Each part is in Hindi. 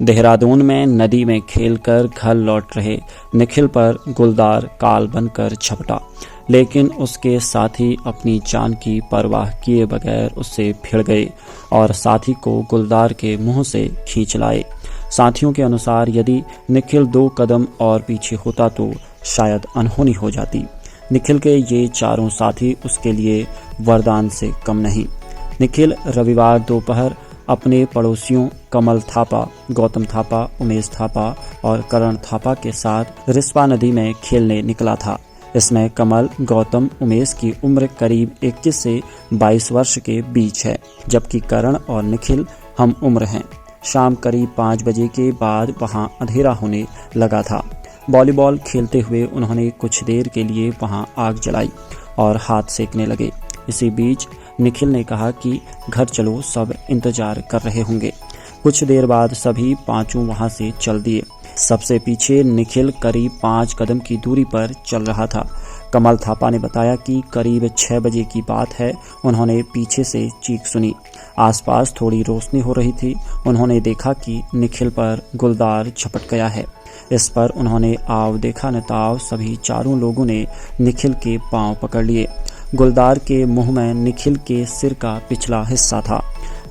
देहरादून में नदी में खेलकर घर लौट रहे निखिल पर गुलदार काल बनकर झपटा, लेकिन उसके साथी अपनी जान की परवाह किए बगैर उससे भिड़ गए और साथी को गुलदार के मुंह से खींच लाए। साथियों के अनुसार यदि निखिल 2 कदम और पीछे होता तो शायद अनहोनी हो जाती। निखिल के ये चारों साथी उसके लिए वरदान से कम नहीं। निखिल रविवार दोपहर अपने पड़ोसियों कमल थापा, गौतम थापा, उमेश थापा और करण थापा के साथ रिस्पा नदी में खेलने निकला था। इसमें कमल, गौतम, उमेश की उम्र करीब 21 से 22 वर्ष के बीच है, जबकि करण और निखिल हम उम्र हैं। शाम करीब 5 बजे के बाद वहां अंधेरा होने लगा था। वॉलीबॉल खेलते हुए उन्होंने कुछ देर के लिए वहां आग जलाई और हाथ सेकने लगे। इसी बीच निखिल ने कहा कि घर चलो, सब इंतजार कर रहे होंगे। कुछ देर बाद सभी पांचों वहां से चल दिए। सबसे पीछे निखिल करीब 5 कदम की दूरी पर चल रहा था। कमल थापा ने बताया कि करीब 6 बजे की बात है, उन्होंने पीछे से चीख सुनी। आसपास थोड़ी रोशनी हो रही थी। उन्होंने देखा कि निखिल पर गुलदार झपट गया है। इस पर उन्होंने आव देखा न ताव सभी चारों लोगों ने निखिल के पांव पकड़ लिए। गुलदार के मुंह में निखिल के सिर का पिछला हिस्सा था।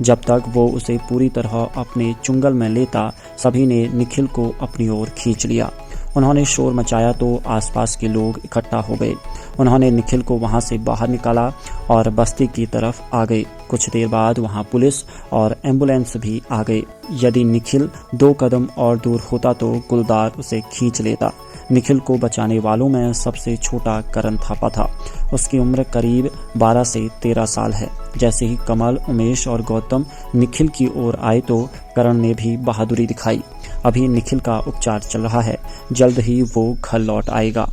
जब तक वो उसे पूरी तरह अपने चुंगल में लेता, सभी ने निखिल को अपनी ओर खींच लिया। उन्होंने शोर मचाया तो आसपास के लोग इकट्ठा हो गए। उन्होंने निखिल को वहां से बाहर निकाला और बस्ती की तरफ आ गए। कुछ देर बाद वहां पुलिस और एम्बुलेंस भी आ गए। यदि निखिल 2 कदम और दूर होता तो गुलदार उसे खींच लेता। निखिल को बचाने वालों में सबसे छोटा करण थापा था। उसकी उम्र करीब 12 से 13 साल है। जैसे ही कमल, उमेश और गौतम निखिल की ओर आए तो करण ने भी बहादुरी दिखाई। अभी निखिल का उपचार चल रहा है, जल्द ही वो घर लौट आएगा।